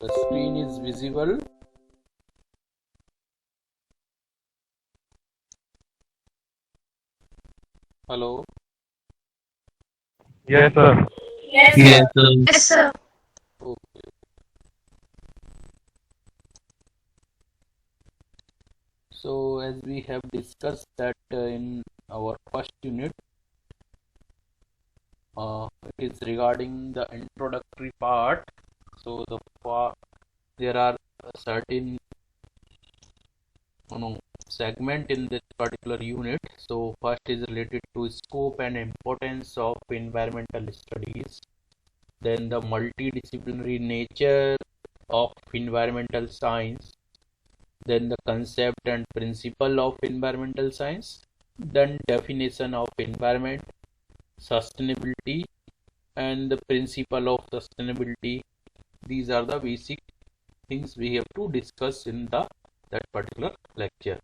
The screen is visible. Hello. Yes, sir. Yes, Yes, sir. Yes, sir. Okay. So as we have discussed that in our first unit, it is regarding the introductory part. So there are certain segment in this particular unit. So first is related to scope and importance of environmental studies. Then the multidisciplinary nature of environmental science. Then the concept and principle of environmental science. Then definition of environment, sustainability, and the principle of sustainability. These are the basic things we have to discuss in that particular lecture.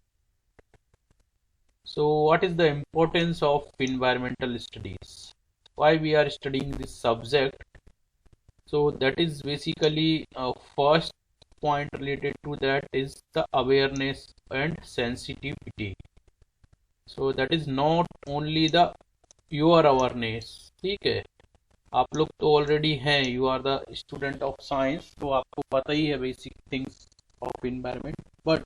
So what is the importance of environmental studies? Why we are studying this subject? So that is basically first point related to that is the awareness and sensitivity. So that is not only the your awareness, ठीक है. आप लोग तो already हैं, you are the student of science, तो आपको पता ही है basic things of environment. But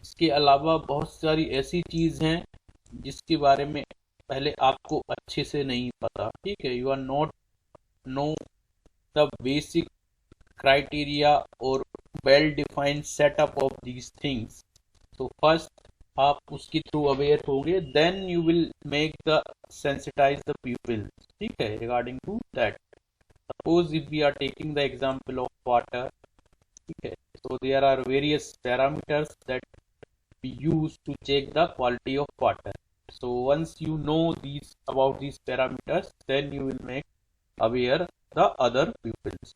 इसके अलावा बहुत सारी ऐसी चीज हैं जिसके बारे में पहले आपको अच्छे से नहीं पता, ठीक है. You are not know the basic criteria or well defined setup of these things. So first आप उसके थ्रू अवेयर होंगे, then you will make the sensitize the pupils, ठीक है, regarding to that. Suppose if we are taking the example of water, ठीक है, so there are various parameters that we use to check the quality of water. So once you know these about these parameters, then you will make aware the other pupils.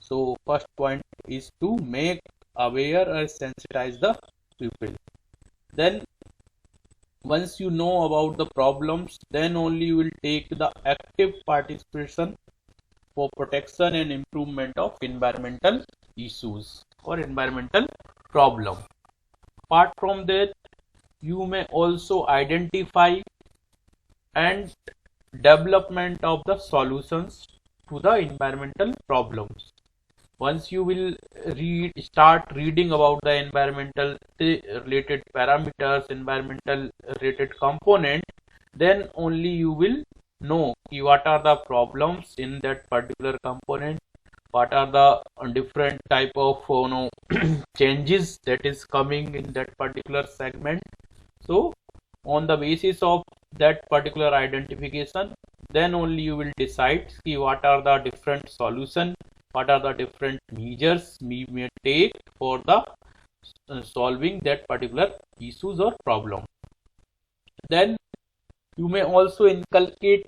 So first point is to make aware or sensitize the pupil. Then once you know about the problems, then only you will take the active participation for protection and improvement of environmental issues or environmental problem. Apart from that, you may also identify and development of the solutions to the environmental problems. Once you will start reading about the environmental related parameters, environmental related component, then only you will know what are the problems in that particular component, what are the different type of changes that is coming in that particular segment. So on the basis of that particular identification, then only you will decide what are the different solution, what are the different measures we may take for the solving that particular issues or problem. Then you may also inculcate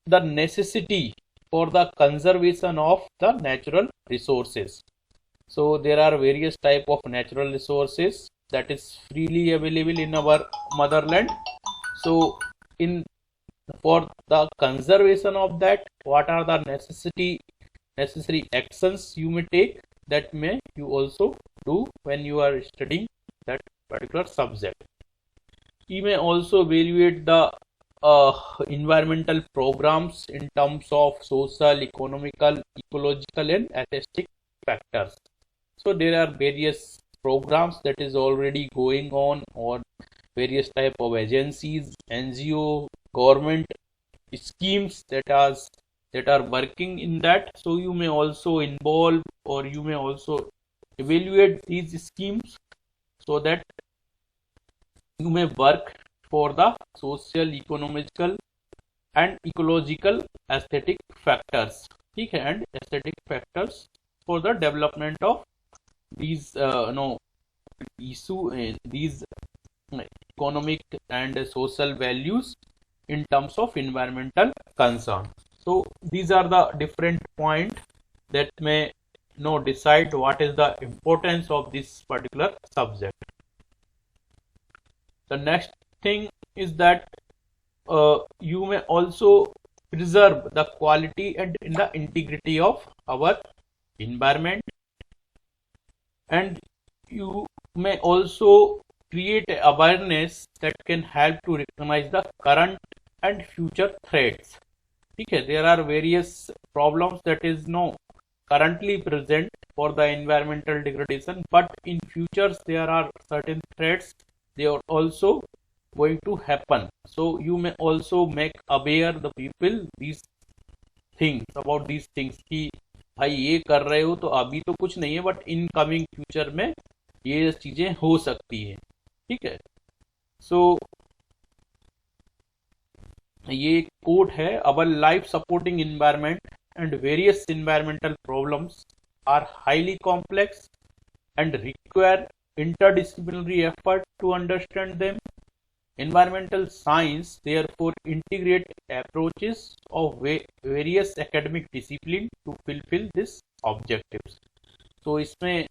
the necessity for the conservation of the natural resources. So there are various type of natural resources that is freely available in our motherland. So in for the conservation of that, what are the necessary actions you may take, that may you also do when you are studying that particular subject. You may also evaluate the environmental programs in terms of social, economical, ecological and aesthetic factors. So there are various programs that is already going on, or various type of agencies, NGO, government schemes that are working in that. So you may also involve, or you may also evaluate these schemes, so that you may work for the social, economical and ecological aesthetic factors, ठीक है, and aesthetic factors for the development of these these economic and social values in terms of environmental concern. So these are the different points that may decide what is the importance of this particular subject. The next thing is that you may also preserve the quality and the integrity of our environment, and you may also create awareness that can help to recognize the current and future threats. ठीक है, there are various problems that is no currently present for the environmental degradation, but in futures there are certain threats they are also going to happen. So you may also make aware the people these things about these things कि भाई ये कर रहे हो तो अभी तो कुछ नहीं है, बट इन कमिंग फ्यूचर में ये चीजें हो सकती है. ठीक है. सो ये कोट है, our life supporting environment and various environmental problems are highly complex and require interdisciplinary effort to understand them. Environmental science therefore integrate approaches of various academic disciplines to fulfill these objectives. तो इसमें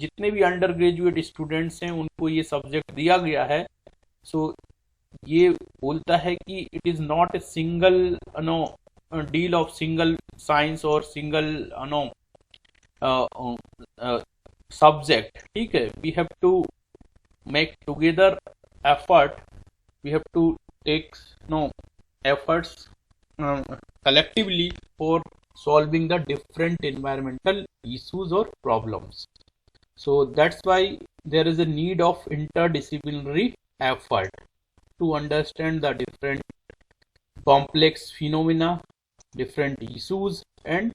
जितने भी under graduate students हैं उनको ये subject दिया गया है. सो ये बोलता है कि it is not a single no deal of single science और सिंगल नो subject. ठीक है, we have to make together effort, we have to take efforts collectively for solving the different environmental issues or problems. So that's why there is a need of interdisciplinary effort to understand the different complex phenomena, different issues, and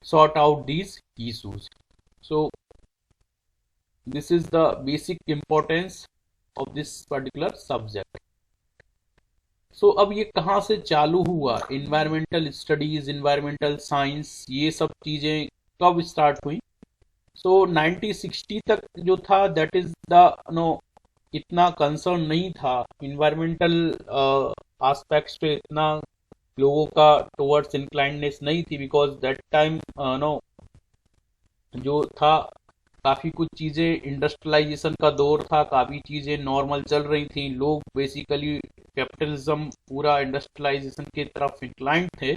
sort out these issues. So this is the basic importance of this particular subject. So अब ये कहाँ से चालू हुआ, environmental studies, environmental science, ये सब चीजें कब स्टार्ट हुई? So 1960 तक जो था that is the इतना कंसर्न नहीं था environmental aspects पे, इतना लोगों का towards inclinedness नहीं थी, because that time जो था काफी कुछ चीजें इंडस्ट्रियलाइजेशन का दौर था, काफी चीजें नॉर्मल चल रही थी, लोग बेसिकली कैपिटलिज्म पूरा इंडस्ट्रियलाइजेशन की तरफ इंक्लाइंड थे.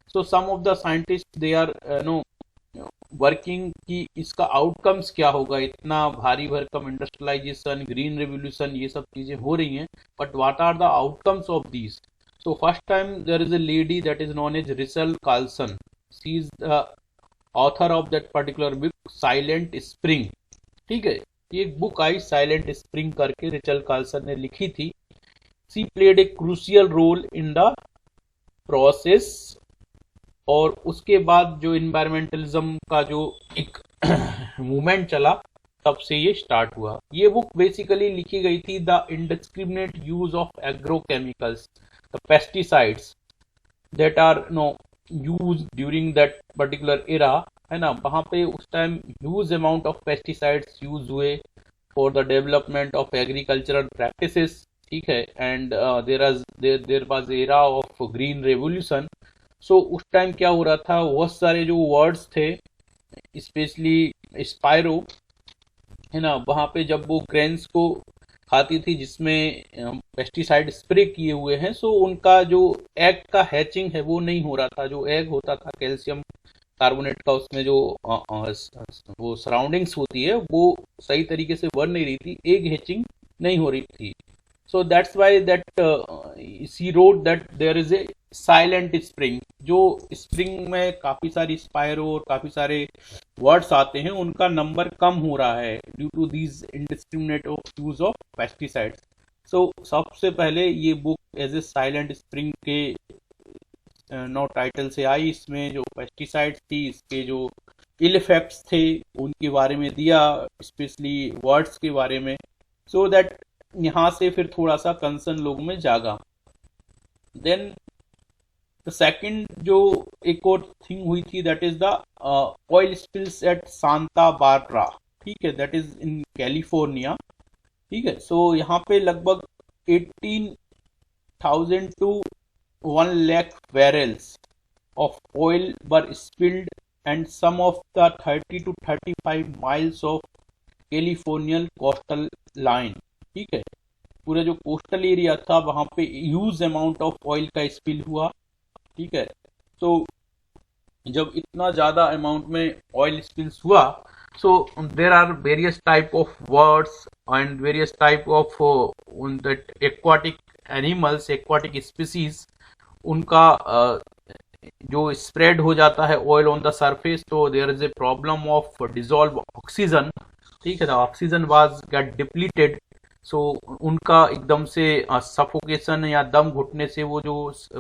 So some of the scientist they are working कि इसका आउटकम्स क्या होगा, इतना भारी भरकम इंडस्ट्रियलाइजेशन, ग्रीन रेवोल्यूशन, ये सब चीजें हो रही हैं, but what are the outcomes of these? So first time there is a lady that is known as Rachel Carlson. She is the author of that particular book Silent Spring. ठीक है, ये एक बुक आई Silent Spring करके, Rachel Carlson ने लिखी थी. She played a crucial role in the process. और उसके बाद जो इन्वायरमेंटलिज्म का जो एक मूवमेंट चला, तब से ये स्टार्ट हुआ. ये बुक बेसिकली लिखी गई थी the indiscriminate use of agrochemicals, the pesticides that are use during that particular era, है ना. वहां पे उस time huge amount of pesticides use हुए for the development of agricultural practices. ठीक है, and there was era of green revolution. So उस time क्या हो रहा था, बहुत सारे जो वर्ड्स थे, स्पेशली स्पायरो, है ना, वहां पे जब वो ग्रेन्स को खाती थी जिसमें पेस्टिसाइड स्प्रे किए हुए हैं, सो उनका जो एग का हैचिंग है वो नहीं हो रहा था. जो एग होता था कैल्शियम कार्बोनेट का, उसमें जो वो सराउंडिंग्स होती है वो सही तरीके से बन नहीं रही थी, एग हैचिंग नहीं हो रही थी. So that's why that she wrote that there is a silent spring. जो स्प्रिंग में काफी सारी स्पायरो और काफी सारे वर्ड्स आते हैं, उनका नंबर कम हो रहा है due to these indiscriminate use of pesticides. So सबसे पहले ये book as a silent spring के टाइटल से आई. इसमें जो पेस्टिसाइड्स थी, इसके जो इल इफेक्ट्स थे उनके बारे में दिया, स्पेशली वर्ड्स के बारे में. सो दैट यहाँ से फिर थोड़ा सा कंसर्न लोगों में जागा. देन द सेकंड जो एक और थिंग हुई थी, that is the oil spills at Santa Barbara. ठीक है, दैट इज इन कैलिफोर्निया. ठीक है, सो यहाँ पे लगभग 18,000 to 1 lakh barrels of oil were spilled, and some of the 30 to 35 miles of Californian coastal line. ठीक है, पूरा जो कोस्टल एरिया था वहां पे ह्यूज अमाउंट ऑफ ऑयल का स्पिल हुआ. ठीक है, तो जब इतना ज्यादा अमाउंट में ऑयल स्पिल्स हुआ, so there are various type of words and various type of that aquatic animals, aquatic species, उनका जो स्प्रेड हो जाता है ऑयल ऑन द सरफेस, तो there is a problem of dissolve oxygen. ठीक है, the oxygen was get depleted, so उनका एकदम से सफोकेशन या दम घुटने से वो जो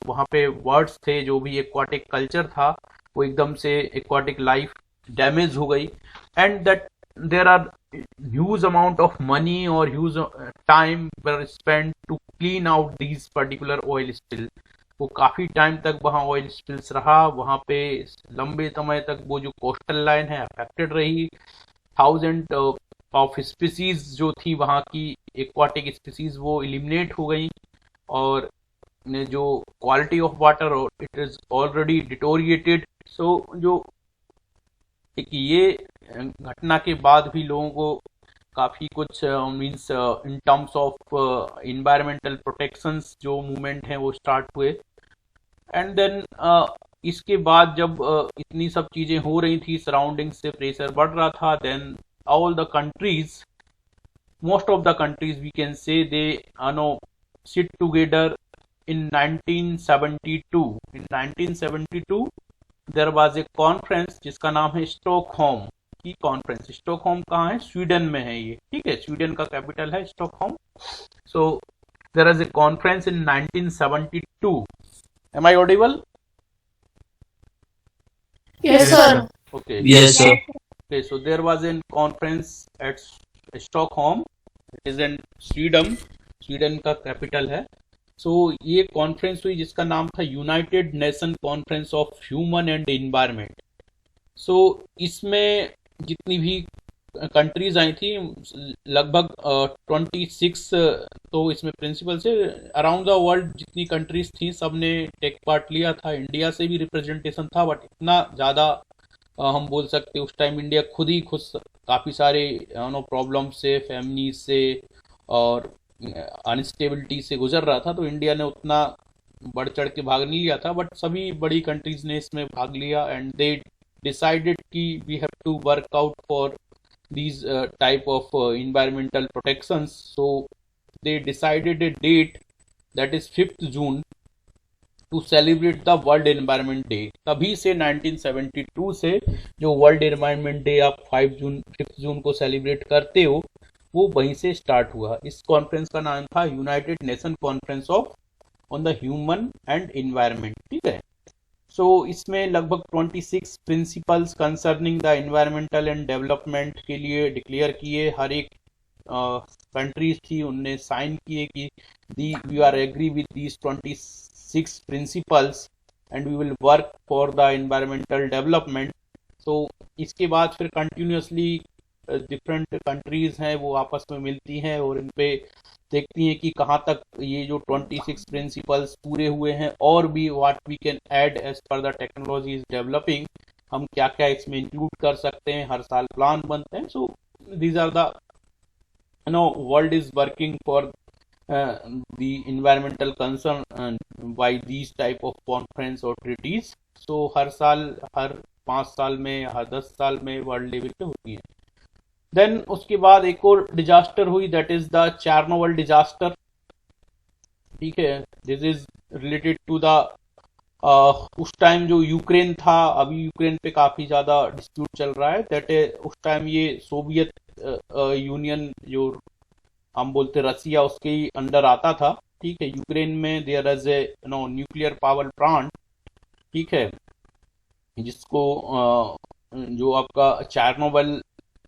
वहाँ पे वर्ड्स थे, जो भी एक्वाटिक कल्चर था, वो एकदम से एक्वाटिक लाइफ डैमेज हो गई। And that there are huge amount of money और huge time were spend to clean out these particular oil spill. वो काफी टाइम तक वहाँ ऑयल स्पिल्स रहा, वहाँ पे लंबे समय तक वो जो कोस्टल लाइन है अफेक्टेड रही। थाउजेंड ऑफ स्पीसीज जो थी वहाँ की एक्वाटिक स्पीसीज वो इलिमिनेट हो गई, और जो quality of water it is already deteriorated. So जो एक ये घटना के बाद भी लोगों को काफी कुछ means in terms of environmental protections जो मूवमेंट है वो स्टार्ट हुए। एंड देन इसके बाद जब इतनी सब चीजें हो रही थी, सराउंडिंग से प्रेशर बढ़ रहा था, then all the countries, most of the countries we can say, they sit together in 1972। in 1972 there was a conference जिसका नाम है स्टॉकहोम की कॉन्फ्रेंस। स्टॉकहोम कहाँ है? स्वीडन में है ये। ठीक है, स्वीडन का कैपिटल है Stockholm. So there was a conference in 1972। am I audible? Yes, sir. Okay. Yes, sir. Okay, so there was a conference at Stockholm, it is in Sweden, Sweden का capital है। So ये conference हुई जिसका नाम था United Nation conference of human and environment. So इसमें जितनी भी कंट्रीज आई थी, लगभग 26, तो इसमें प्रिंसिपल से अराउंड द वर्ल्ड जितनी कंट्रीज थी सब ने टेक पार्ट लिया था। इंडिया से भी रिप्रेजेंटेशन था, बट इतना ज़्यादा हम बोल सकते उस टाइम इंडिया खुद काफ़ी सारे प्रॉब्लम से, फैमिली से और अनस्टेबिलिटी से गुजर रहा था, तो इंडिया ने उतना बढ़ चढ़ के भाग नहीं लिया था। बट सभी बड़ी कंट्रीज ने इसमें भाग लिया, एंड दे डिसाइडेड कि we have to work out for these type of environmental protections। so they decided a date, that is 5th June, to celebrate the World Environment Day। तभी से 1972 से जो वर्ल्ड एनवायरनमेंट डे आप 5th जून को celebrate करते हो, वो वहीं से स्टार्ट हुआ। इस कॉन्फ्रेंस का नाम था United Nation conference of on the human and environment. ठीक है, सो इसमें लगभग 26 principles concerning the environmental and development के लिए डिक्लेयर किए। हर एक कंट्रीज थी, उनने साइन किए कि we are agree with these 26 principles and we will work for the environmental development. तो इसके बाद फिर कंटिन्यूसली डिफरेंट कंट्रीज हैं वो आपस में मिलती हैं और इन पे देखती हैं कि कहाँ तक ये जो 26 प्रिंसिपल्स पूरे हुए हैं, और भी what we can add as per the technology is developing, हम क्या क्या इसमें इंक्लूड कर सकते हैं। हर साल प्लान बनते हैं। So these are the world is working for the environmental concern by these type of conference और ट्रीटीज। सो हर साल, हर 5 साल में, हर 10 साल में वर्ल्ड लेवल पे होती हैं। देन उसके बाद एक और डिजास्टर हुई, that is the Chernobyl disaster. This is, दिस इज रिलेटेड टू द उस टाइम जो यूक्रेन था, अभी यूक्रेन पे काफी ज्यादा डिस्प्यूट चल रहा है, दैट उस टाइम ये सोवियत यूनियन जो हम बोलते रसिया, उसके ही अंडर आता था। ठीक है, यूक्रेन में there is a nuclear power plant. ठीक है, जिसको जो आपका चार्नोबिल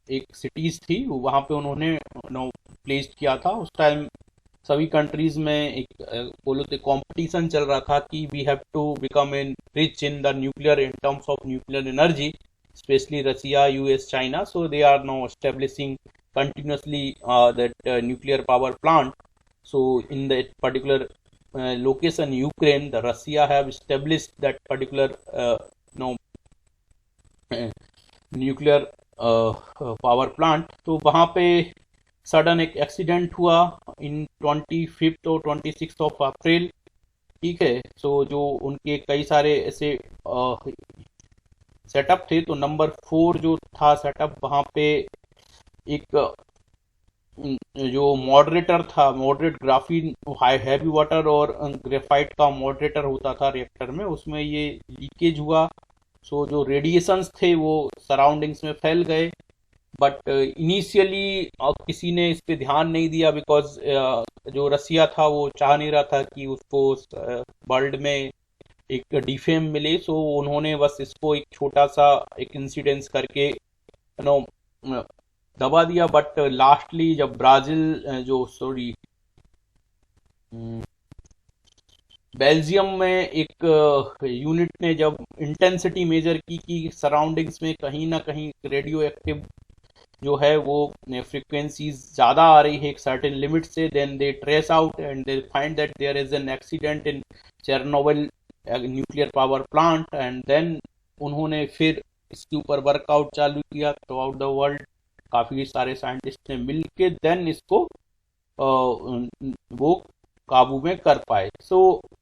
एक सिटीज थी वहां पे उन्होंने प्लेस्ड किया था। उस टाइम सभी कंट्रीज में एक बोलो तो कंपटीशन चल रहा था कि we have to become enrich in the nuclear, in terms of nuclear energy, specially Russia, US, China. So they are now establishing continuously that nuclear power plant। so in that particular location Ukraine, the Russia have established that particular nuclear power plant. तो वहाँ पे sudden एक accident हुआ इन 25 और 26 of April. ठीक है, सो जो उनके कई सारे ऐसे सेटअप थे। तो नंबर 4 जो था सेटअप, वहां पे एक जो मॉडरेटर था, moderate graphene high heavy water और ग्रेफाइट का मॉडरेटर होता था रिएक्टर में, उसमें ये लीकेज हुआ। सो जो रेडिएशंस थे वो सराउंडिंग्स में फैल गए। बट इनिशियली किसी ने इस पे ध्यान नहीं दिया, बिकॉज जो रसिया था वो चाह नहीं रहा था कि उसको वर्ल्ड में एक डिफेम मिले। सो उन्होंने बस इसको एक छोटा सा एक इंसिडेंस करके नो दबा दिया। बट लास्टली जब ब्राजील जो सॉरी बेल्जियम में एक यूनिट ने जब इंटेंसिटी मेजर की कि सराउंडिंग्स में कहीं ना कहीं रेडियो एक्टिव जो है वो फ्रीक्वेंसीज ज़्यादा आ रही है एक सर्टेन लिमिट से, then they trace out and they find that there is an accident in Chernobyl nuclear power plant. And then उन्होंने फिर इसके ऊपर वर्कआउट चालू किया थ्रू आउट द वर्ल्ड। काफ़ी सारे साइंटिस्ट ने मिल के देन इसको वो काबू में कर पाए। So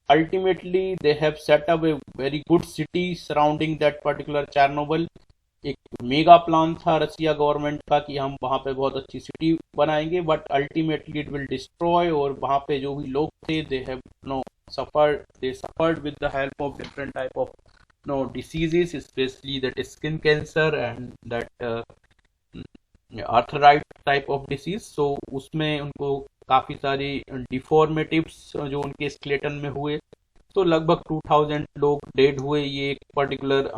ultimately they have set up a very good city surrounding that particular Chernobyl. एक मेगा प्लान था रसिया गवर्नमेंट का कि हम वहां पे बहुत अच्छी सिटी बनाएंगे, but ultimately it will destroy. और वहां पे जो भी लोग थे they have no suffered with the help of different type of no diseases, specially that skin cancer and that arthritis type of disease. So उसमें उनको काफी सारी डिफॉर्मेटिव्स जो उनके स्केलेटन में हुए। तो लगभग 2000 लोग डेड हुए। ये एक पर्टिकुलर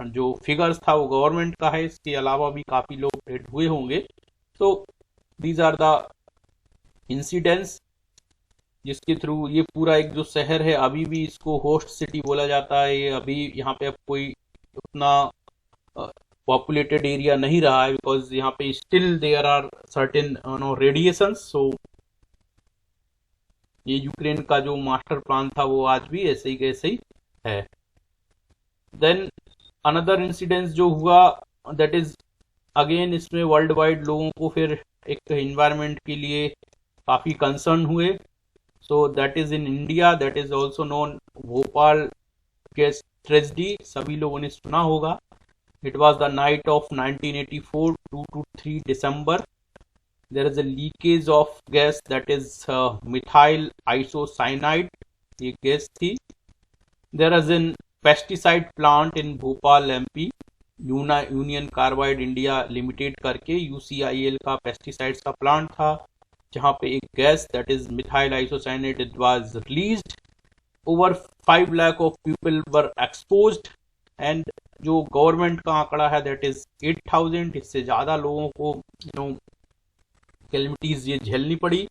जो फिगर्स था वो गवर्नमेंट का है, इसके अलावा भी काफी लोग डेड हुए होंगे। तो दीज आर द इंसिडेंट्स जिसके थ्रू ये पूरा एक जो शहर है, अभी भी इसको होस्ट सिटी बोला जाता है। ये अभी यहाँ पे अब कोई उतना पॉपुलेटेड एरिया नहीं रहा है, बिकॉज यहाँ पे still there are certain no radiations. So ये यूक्रेन का जो मास्टर प्लान था वो आज भी ऐसे ही है। देन अनदर इंसिडेंस जो हुआ दैट इज अगेन, इसमें वर्ल्ड वाइड लोगों को फिर एक एनवायरनमेंट के लिए काफी कंसर्न हुए। सो that is in India, that is also known Bhopal gas tragedy. सभी लोगों ने सुना होगा। It was the night of 1984 2 to 3 December. There is a leakage of gas that is methyl isocyanide. ये गैस थी। There is an pesticide plant in Bhopal MP, union carbide India limited करके UCIL का pesticides का plant था, जहां पे एक gas that is methyl isocyanate it was released. Over 5 lakh of people were exposed and जो गवर्नमेंट का आंकड़ा है दैट इज 8000। इससे ज्यादा लोगों को कैलमिटीज ये झेलनी पड़ी।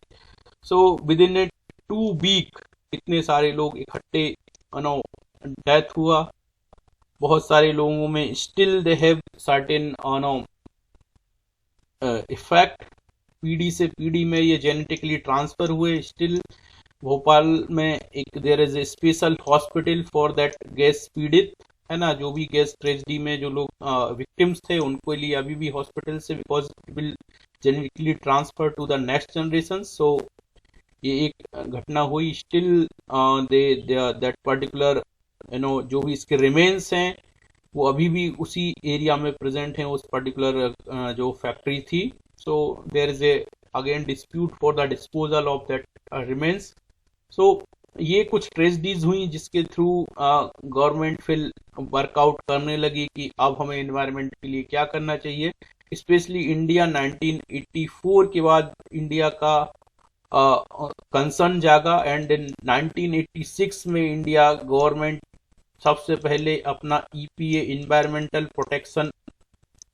So with in A 2 week इतने सारे लोग इकट्ठे डेथ हुआ। बहुत सारे लोगों में still they have certain effect. पीढ़ी से पीढ़ी में ये जेनेटिकली ट्रांसफर हुए। स्टिल भोपाल में एक there is a special hospital for that gas पीड़ित, है ना, जो भी गैस ट्रेजेडी में जो लोग विक्टिम्स थे उनको लिए अभी भी हॉस्पिटल से, because it will genetically transfer to the next generation. So ये एक घटना हुई। स्टिल दैट पर्टिकुलर जो भी इसके रिमेन्स हैं वो अभी भी उसी एरिया में प्रेजेंट हैं, उस पर्टिकुलर जो फैक्ट्री थी। So there is a again dispute for the disposal of that remains. So ये कुछ ट्रेजेडीज हुई जिसके थ्रू गवर्नमेंट फिर वर्कआउट करने लगी कि अब हमें एनवायरनमेंट के लिए क्या करना चाहिए। स्पेशली इंडिया 1984 के बाद इंडिया का कंसर्न जागा एंड इन 1986 में इंडिया गवर्नमेंट सबसे पहले अपना EPA इन्वायरमेंटल प्रोटेक्शन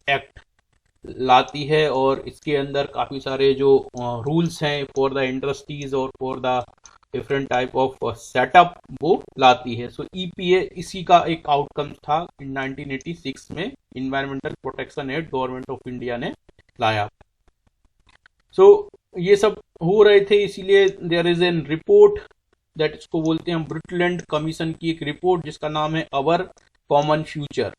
एक्ट लाती है और इसके अंदर काफी सारे जो रूल्स हैं फॉर द इंडस्ट्रीज और for the different type of setup वो लाती है। सो EPA इसी का एक आउटकम था इन 1986 में environmental protection act government of India ने लाया। सो ये सब हो रहे थे, इसीलिए there is an report that इसको बोलते हैं ब्रुटलैंड कमीशन की एक रिपोर्ट जिसका नाम है अवर कॉमन फ्यूचर।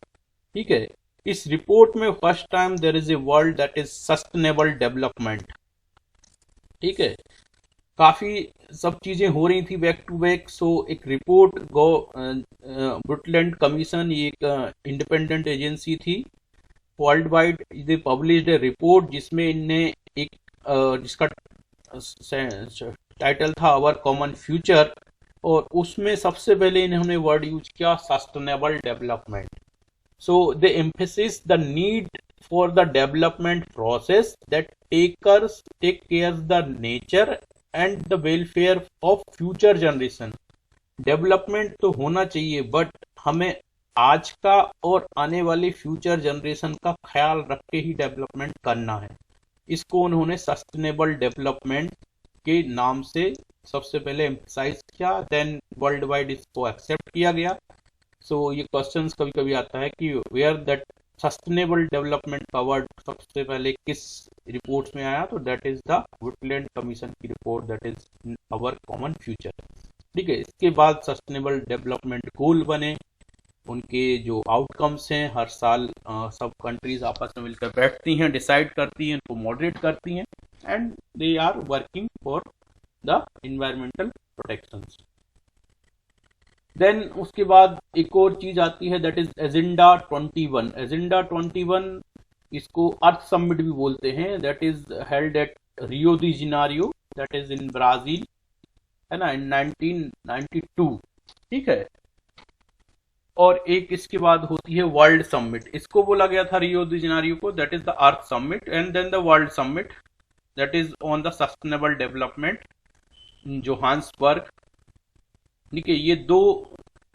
ठीक है, इस रिपोर्ट में first time there is a word that is sustainable development. ठीक है, काफ़ी सब चीज़ें हो रही थी बैक टू बैक। सो एक रिपोर्ट गो ब्रुटलैंड कमीशन, ये एक इंडिपेंडेंट एजेंसी थी वर्ल्ड वाइड, दे पब्लिश्ड ए रिपोर्ट जिसमें इनने एक जिसका टाइटल था आवर कॉमन फ्यूचर, और उसमें सबसे पहले इन्होंने वर्ड यूज किया sustainable development. So they emphasize the need for the development process that take care the nature and the welfare of future generation। Development तो होना चाहिए बट हमें आज का और आने वाले फ्यूचर जनरेशन का ख्याल रख के ही डेवलपमेंट करना है। इसको उन्होंने सस्टेनेबल डेवलपमेंट के नाम से सबसे पहले एम्फसाइज किया, देन वर्ल्ड वाइड इसको एक्सेप्ट किया गया। सो ये क्वेश्चंस कभी कभी आता है कि वेयर दैट सस्टेनेबल डेवलपमेंट का वर्ड सबसे पहले किस रिपोर्ट्स में आया, तो that is the woodland commission की report, that is our common future. ठीक है, इसके बाद सस्टेनेबल डेवलपमेंट गोल बने, उनके जो आउटकम्स हैं हर साल सब कंट्रीज आपस में मिलकर बैठती हैं, डिसाइड करती हैं, उनको मॉडरेट करती हैं, and they are working for the environmental protection. Then उसके बाद एक और चीज आती है दैट इज एजेंडा 21। एजेंडा 21 इसको अर्थ समिट भी बोलते हैं, that is held at Rio de Janeiro, that is in Brazil, है ना, इन 1992। ठीक है, और एक इसके बाद होती है वर्ल्ड समिट, इसको बोला गया था रियो डी जेनेरियो को, that is the earth summit, and then the world summit that is on the sustainable development in Johannesburg. ठीक है, ये दो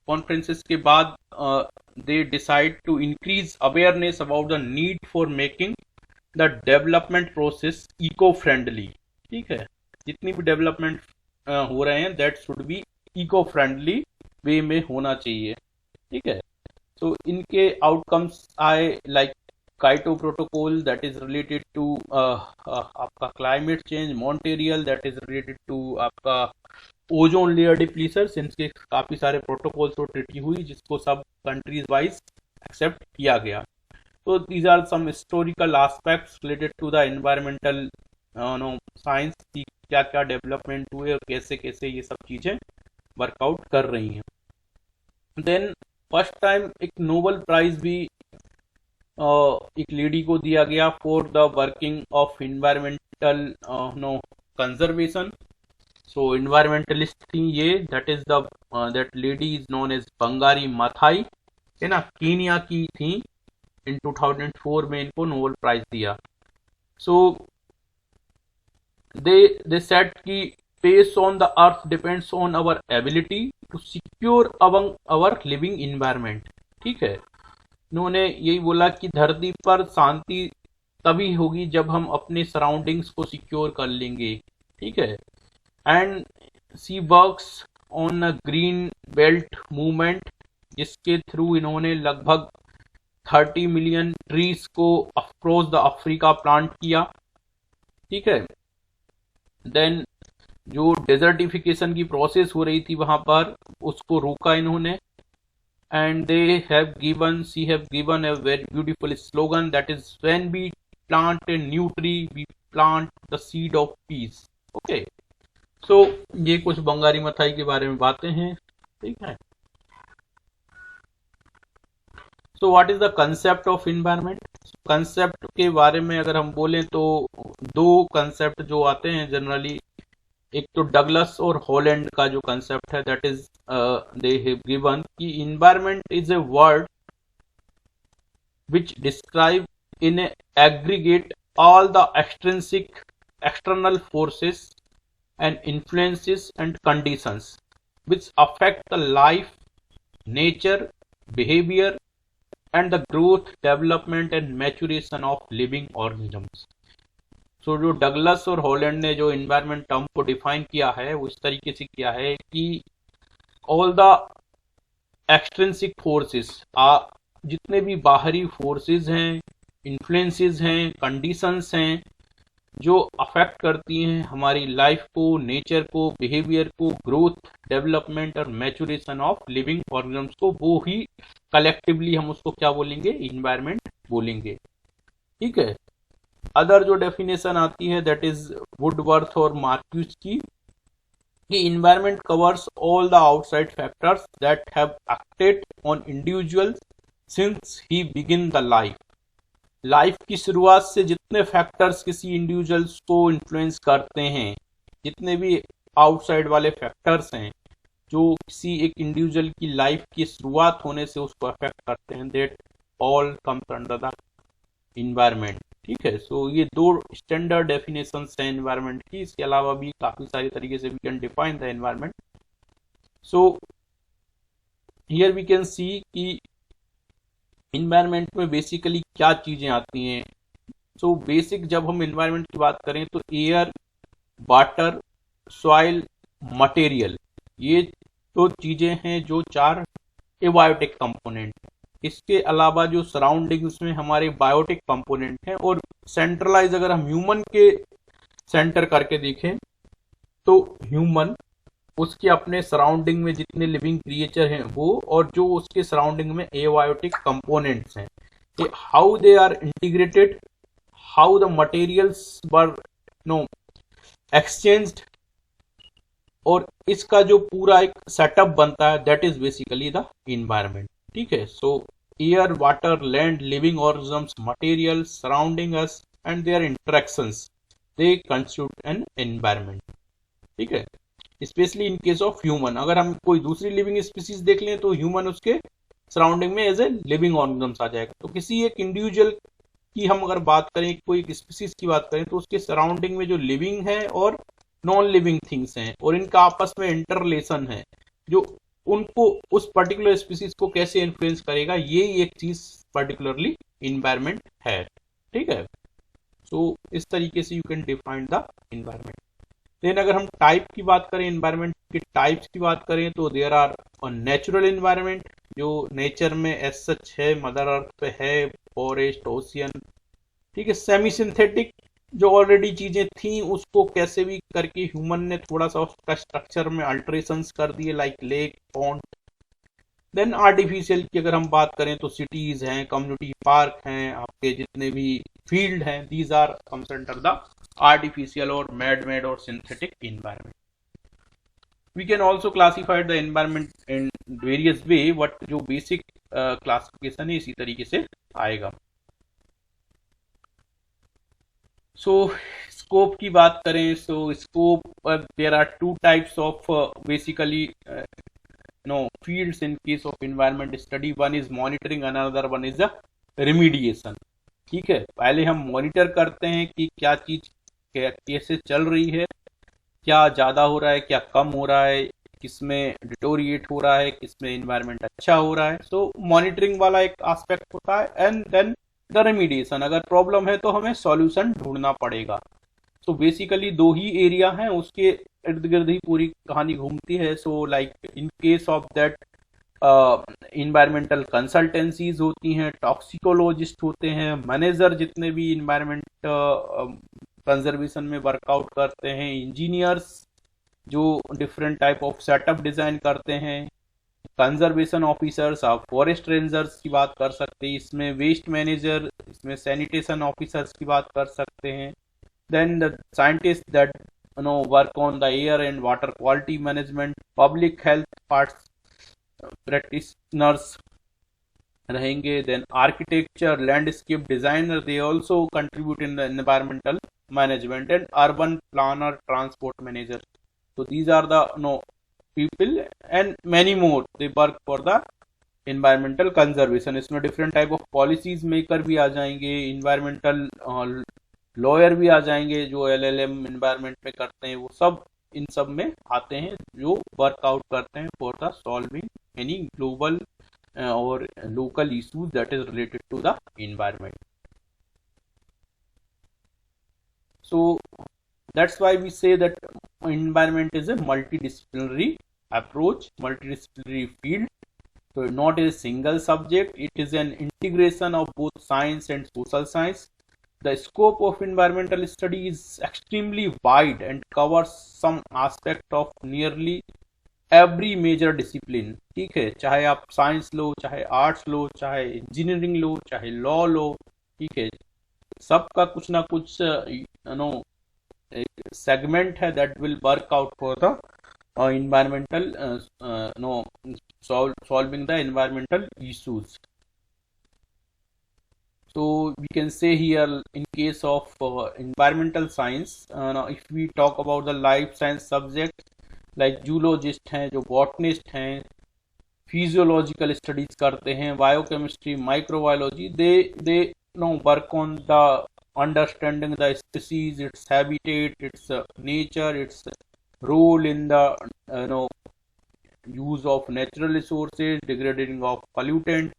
कॉन्फ्रेंसेस के बाद they decide to increase awareness about the need for making the development process eco friendly. ठीक है, जितनी भी डेवलपमेंट हो रहे हैं that should be eco friendly way में होना चाहिए। ठीक है, तो इनके आउटकम्स आए like Kyoto protocol that is related to आपका climate change, Montreal that is related to आपका ओजोन लेयर डिप्लीशर्स, इनके काफी सारे प्रोटोकॉल्स और ट्रीटी हुई जिसको सब कंट्रीज वाइज एक्सेप्ट किया गया। तो these are some historical aspects related to the environmental science की क्या क्या डेवलपमेंट हुए और कैसे कैसे ये सब चीजें वर्कआउट कर रही हैं। देन फर्स्ट टाइम एक नोबेल प्राइज भी एक लेडी को दिया गया for the working of environmental conservation. So environmentalist थी ये, that is the that lady is known as Wangari Maathai, है ना, कीनिया की थी। इन 2004 में इनको नोबेल प्राइज दिया। सो दे सेड कि peace on the earth depends on our ability to secure our living environment. ठीक है, इन्होंने यही बोला कि धरती पर शांति तभी होगी जब हम अपने सराउंडिंग्स को सिक्योर कर लेंगे। ठीक है, and she works on a green belt movement जिसके थ्रू इन्होंने लगभग 30 मिलियन ट्रीज को अक्रॉस द अफ्रीका प्लांट किया। ठीक है, देन जो डेजर्टिफिकेशन की प्रोसेस हो रही थी वहां पर उसको रोका इन्होंने, and they have given a very beautiful slogan that is when we plant a new tree we plant the seed of peace। okay, so ये कुछ बंगारी मथाई के बारे में बातें हैं। ठीक है, so what is the concept of environment? Concept के बारे में अगर हम बोलें तो दो कंसेप्ट जो आते हैं जनरली, एक तो डगलस और हॉलैंड का जो कंसेप्ट है that is they have given कि environment is a word which describe in a aggregate all the extrinsic external forces and influences and conditions which affect the life, nature, behavior and the growth, development and maturation of living organisms। सो जो Douglas और Holland ने जो environment term को define किया है वो इस तरीके से किया है कि ऑल द एक्सट्रिंसिक फोर्सेस, जितने भी बाहरी फोर्सेस हैं, इन्फ्लुएंसेस हैं, कंडीशंस हैं जो अफेक्ट करती हैं हमारी लाइफ को, नेचर को, बिहेवियर को, ग्रोथ, डेवलपमेंट और मैचुरेशन ऑफ लिविंग ऑर्गेनिज्म्स को, वो ही कलेक्टिवली हम उसको क्या बोलेंगे, इन्वायरमेंट बोलेंगे। ठीक है, अदर जो डेफिनेशन आती है दैट इज वुडवर्थ और मार्क्यूस की, कि environment covers all the outside factors that have acted on individuals since he begin the life. Life की शुरुआत से जितने फैक्टर्स किसी इंडिविजुअल्स को इन्फ्लुएंस करते हैं, जितने भी आउटसाइड वाले फैक्टर्स हैं जो किसी एक इंडिविजुअल की लाइफ की शुरुआत होने से उसको अफेक्ट करते हैं, that all comes under the environment. ठीक है, सो ये दो स्टैंडर्ड डेफिनेशंस हैं एनवायरनमेंट की। इसके अलावा भी काफी सारे तरीके से we can define the environment. So here we can see कि इन्वायरमेंट में बेसिकली क्या चीजें आती हैं। सो बेसिक जब हम इन्वायरमेंट की बात करें तो एयर, वाटर, सॉइल, मटेरियल, ये तो चीजें हैं जो चार एबायोटिक कंपोनेंट। इसके अलावा जो सराउंडिंग्स में हमारे बायोटिक कंपोनेंट हैं, और सेंट्रलाइज अगर हम ह्यूमन के सेंटर करके देखें तो ह्यूमन, उसके अपने सराउंडिंग में जितने लिविंग क्रिएचर हैं वो, और जो उसके सराउंडिंग में एबायोटिक कंपोनेंट्स हैं, how they are integrated, how the materials were exchanged, और इसका जो पूरा एक सेटअप बनता है, that is basically the environment. ठीक है, so air, water, land, living organisms, material surrounding us and their interactions, they constitute an environment. ठीक है, specially in case of human. अगर हम कोई दूसरी लिविंग स्पीसीज देख लें तो ह्यूमन उसके सराउंडिंग में एज ए लिविंग ऑर्गेनिजम्स आ जाएगा। तो किसी एक इंडिविजुअल की हम अगर बात करें, कोई एक स्पीसीज की बात करें, तो उसके सराउंडिंग में जो लिविंग है और नॉन लिविंग थिंग्स हैं, और इनका आपस में इंटर रिलेशन है, जो उनको उस पर्टिकुलर स्पीसीज को कैसे इन्फ्लुएंस करेगा, ये एक चीज पर्टिकुलरली इन्वायरमेंट है। ठीक है, सो इस तरीके से you can define the environment. Then अगर हम टाइप की बात करें, इन्वायरमेंट के टाइप्स की बात करें, तो देयर आर नेचुरल इन्वायरमेंट, जो नेचर में एज सच है, मदर अर्थ पे है, फॉरेस्ट, ओशियन। ठीक है, सेमी सिंथेटिक, जो ऑलरेडी चीजें थी उसको कैसे भी करके ह्यूमन ने थोड़ा सा उसका स्ट्रक्चर में अल्टरेशंस कर दिए, like lake, pond. Then artificial की अगर हम बात करें तो सिटीज हैं, कम्युनिटी पार्क हैं, आपके जितने भी फील्ड हैं, these are comes under the artificial or man-made or synthetic environment. We can also classify the environment in various way, but जो basic classification है इसी तरीके से आएगा। So scope की बात करें, so scope there are two types of basically fields in case of environment study. One is monitoring, another one is the remediation. ठीक है, पहले हम मॉनिटर करते हैं कि क्या चीज कैसे चल रही है, क्या ज्यादा हो रहा है, क्या कम हो रहा है, किसमें डिटोरिएट हो रहा है, किसमें एनवायरनमेंट अच्छा हो रहा है। सो मॉनिटरिंग वाला एक एस्पेक्ट होता है, एंड देन द रेमिडिएशन, अगर प्रॉब्लम है तो हमें सॉल्यूशन ढूंढना पड़ेगा। सो बेसिकली दो ही एरिया हैं, उसके इर्द गिर्द ही पूरी कहानी घूमती है। So like in case of that environmental consultancies होती हैं, टॉक्सिकोलॉजिस्ट होते हैं, मैनेजर जितने भी इन्वायरमेंट कंजर्वेशन में वर्कआउट करते हैं, इंजीनियर्स जो different type of setup design करते हैं, कंजर्वेशन ऑफिसर्स, आप फॉरेस्ट रेंजर्स की बात कर सकते हैं, इसमें वेस्ट मैनेजर, इसमें सैनिटेशन ऑफिसर्स की बात कर सकते हैं। Then the scientist that work on the air and water quality management, public health parts practitioners रहेंगे। Then architecture, landscape designer, they also contribute in the environmental management, and urban planner, transport manager. So these are the people, and many more, they work for the environmental conservation. इसमें different type of policies maker भी आ जाएंगे, environmental lawyer भी आ जाएंगे, जो LLM environment में करते हैं, वो सब इन सब में आते हैं, जो वर्कआउट करते हैं for the solving any global or local issues that is related to the environment. So that's why we say that environment is a multidisciplinary approach, multidisciplinary field. So not a single subject, it is an integration of both science and social science. The scope of environmental study is extremely wide and covers some aspect of nearly every major discipline. ठीक है, चाहे आप science लो, चाहे arts लो, चाहे engineering लो, चाहे law लो, ठीक है, सबका कुछ ना कुछ सेगमेंट है that will work out for the environmental no solving the environmental issues. So we can say here in case of environmental science, now if we talk about the life science subject like zoologist हैं, जो botanist हैं, physiological studies करते हैं, biochemistry, microbiology, they work on the understanding the species, its habitat, its nature, its role in the use of natural resources, degrading of pollutant.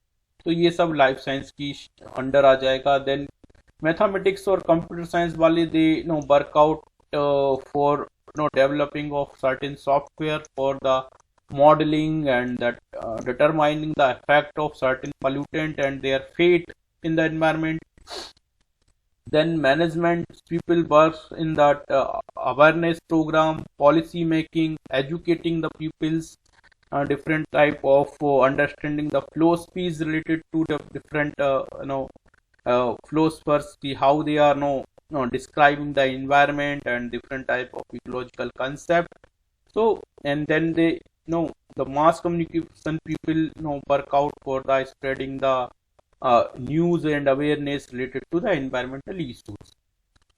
तो ये सब life science की under आ जाएगा. देन मैथमेटिक्स और computer science वाले they workout for developing of certain software for the modeling and that determining the effect of certain pollutant and their fate in the environment. Then management people works in that awareness program, policy making, educating the peoples, different type of understanding the flow speeds related to the different flows first, how they are describing the environment and different type of ecological concept. So and then they the mass communication people work out for the spreading the news and awareness related to the environmental issues.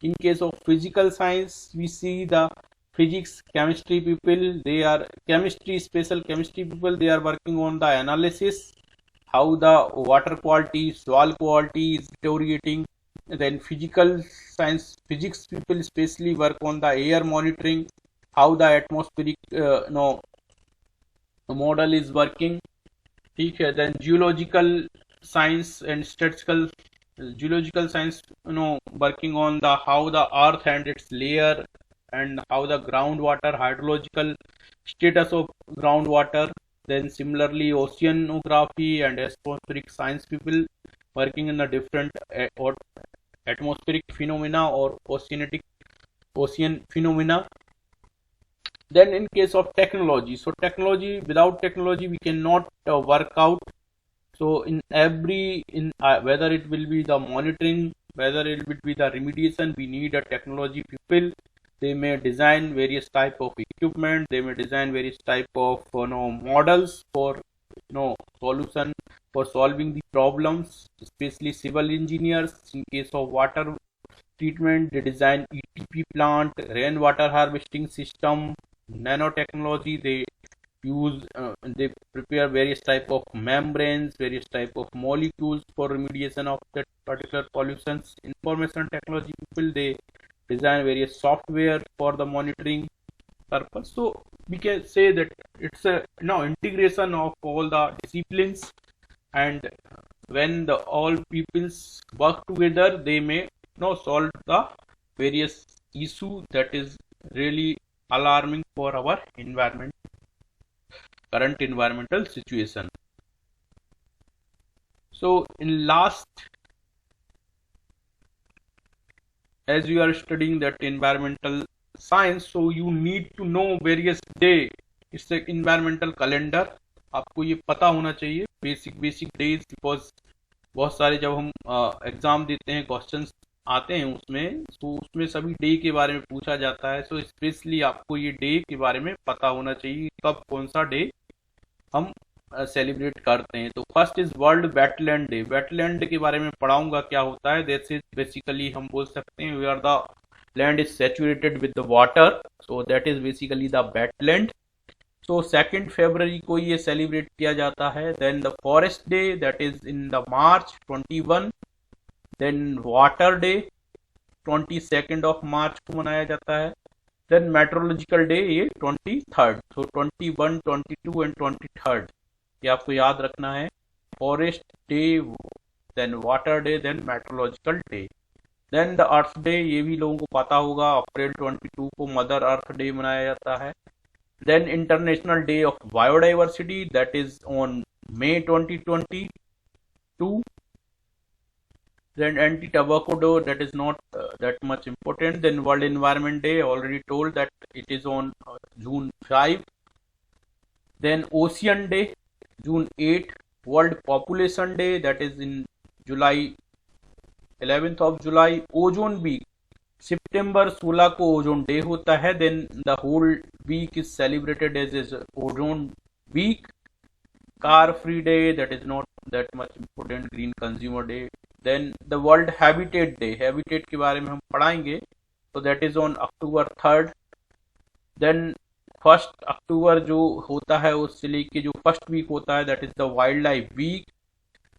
In case of physical science, we see the physics chemistry people, they are chemistry special chemistry people, they are working on the analysis how the water quality, soil quality is deteriorating. Then physical science physics people especially work on the air monitoring, how the atmospheric model is working. ठीक है. Then geological science and statistical geological science working on the how the earth and its layer and how the groundwater hydrological status of groundwater. Then similarly oceanography and atmospheric science people working in the different or atmospheric phenomena or ocean phenomena. Then in case of technology, so technology, without technology we cannot work out. So in every whether it will be the monitoring, whether it will be the remediation, we need a technology people. They may design various type of equipment, they may design various type of models for solution for solving the problems, especially civil engineers. In case of water treatment, they design ETP plant, rainwater harvesting system, nanotechnology. They use they prepare various type of membranes, various type of molecules for remediation of that particular pollutions. Information technology people, they design various software for the monitoring purpose. So we can say that it's a integration of all the disciplines, and when the all peoples work together, they may solve the various issue that is really alarming for our environment, current environmental situation. So in last, as you are studying that environmental science, so you need to know various day. It's an environmental calendar. आपको ये पता होना चाहिए basic days, because बहुत सारे जब हम exam देते हैं क्वेश्चंस आते हैं उसमें, तो उसमें सभी डे के बारे में पूछा जाता है. सो स्पेशली आपको ये डे के बारे में पता होना चाहिए कब कौन सा डे हम सेलिब्रेट करते हैं. तो first is world wetland day. Wetland के बारे में पढ़ाऊंगा क्या होता है. दैट इज बेसिकली हम बोल सकते हैं where the land is saturated with the water, so that is basically the wetland. So 2 फरवरी को ये सेलिब्रेट किया जाता है. Then the forest day, that is in the March 21. Then water day 22 of March को मनाया जाता है. देन मेट्रोलॉजिकल डे ये 23rd. सो 21, 22 एंड 23rd ये आपको याद रखना है. Forest day, then water day, then meteorological day. Then the earth day, ये भी लोगों को पता होगा, अप्रैल 22 को मदर अर्थ डे मनाया जाता है. Then International Day of Biodiversity, that is on May 2022. Then Anti-Tobacco Day, that is not that much important. Then World Environment Day, already told that it is on June 5. Then Ocean Day, June 8. World Population Day, that is in July 11th of July. Ozone Week, सितंबर 16 को ozone day होता है. Then the whole week is celebrated as is ozone week. Car free day, that is not that much important. Green consumer day. Then the world habitat day, habitat के बारे में हम पढ़ाएंगे, so that is on October 3rd. Then 1st October जो होता है उससे लेके जो फर्स्ट वीक होता है, that is the wildlife week.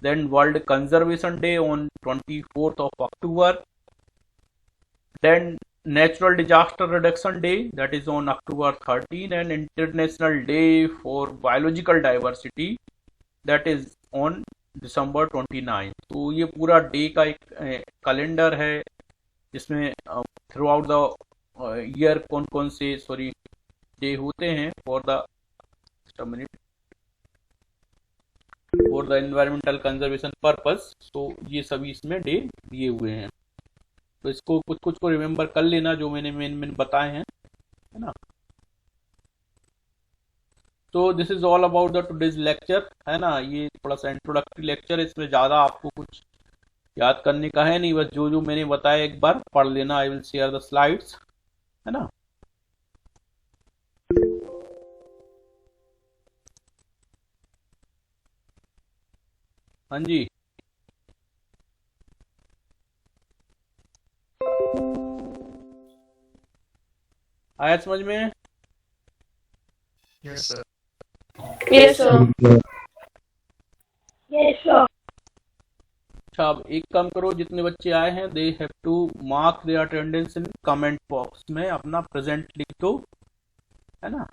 Then world conservation day on 24th of October. Then natural disaster reduction day, that is on October 13, and international day for biological diversity, that is on December 29. तो ये पूरा day का एक calendar है जिसमें through out the year कौन कौन से डे होते हैं for the environmental conservation purpose. तो ये सभी इसमें डे दिए हुए हैं, तो इसको कुछ कुछ को रिमेम्बर कर लेना जो मैंने मेन बताए हैं, है ना. तो this is all about the today's lecture, है ना. ये थोड़ा सा इंट्रोडक्टरी लेक्चर है, इसमें ज़्यादा आपको कुछ याद करने का है नहीं, बस जो जो मैंने बताया एक बार पढ़ लेना. I will share the slides, है ना. हाँ जी, आया समझ में? Yes, sir. Yes, sir. Yes, sir. अच्छा, अब एक काम करो, जितने बच्चे आए हैं they have to mark their attendance in comment box में, अपना प्रेजेंट लिख दो, है ना.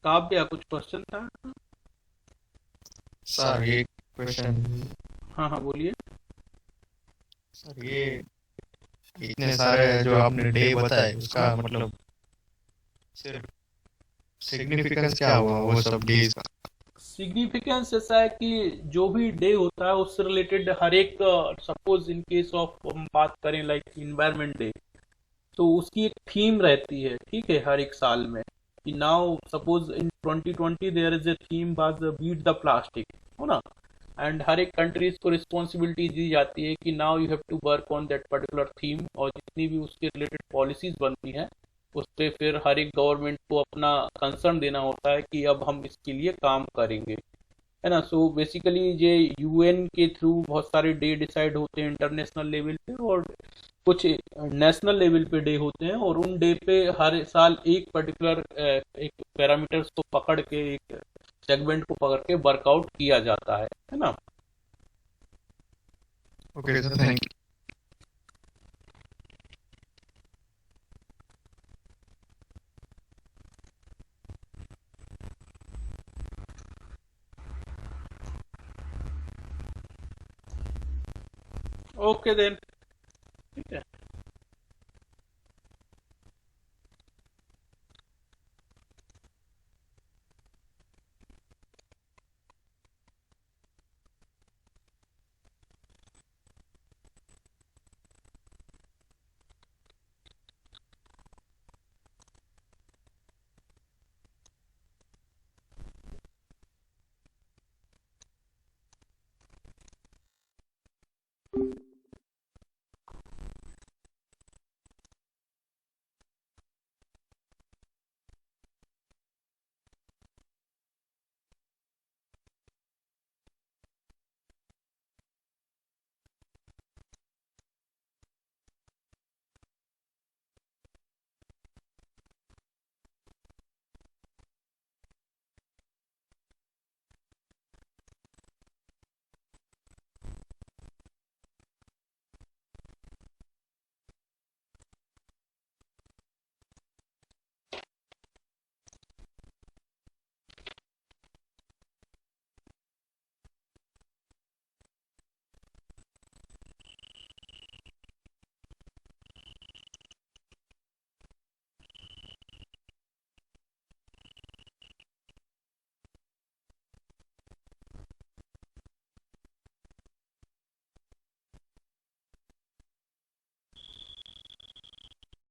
काव्या, कुछ क्वेश्चन था? सर ये क्वेश्चन, हाँ हाँ बोलिए. सर ये इतने सारे जो आपने डे बताए उसका मतलब सिर्फ सिग्निफिकेंस क्या हुआ वो सब डेज का? सिग्निफिकेंस ऐसा है कि जो भी डे होता है उससे रिलेटेड हर एक, सपोज इन केस ऑफ हम बात करें लाइक इन्वायरमेंट डे, तो उसकी एक थीम रहती है, ठीक है, हर एक साल में. कि now suppose in 2020 there is a theme was beat the plastic, हो ना. एंड हर एक कंट्रीज को रिस्पॉन्सिबिलिटी दी जाती है कि now you have to work on that particular theme, और जितनी भी उसके रिलेटेड पॉलिसीज बनती हैं उस पर फिर हर एक गवर्नमेंट को अपना कंसर्न देना होता है कि अब हम इसके लिए काम करेंगे, है ना. सो बेसिकली ये यूएन के थ्रू बहुत सारे डे डिसाइड होते हैं इंटरनेशनल लेवल पे, और कुछ नेशनल लेवल पे डे होते हैं, और उन डे पे हर साल एक पर्टिकुलर एक पैरामीटर्स को पकड़ के, एक सेगमेंट को पकड़ के वर्कआउट किया जाता है ना. Okay sir, thank you. Okay then, ठीक है.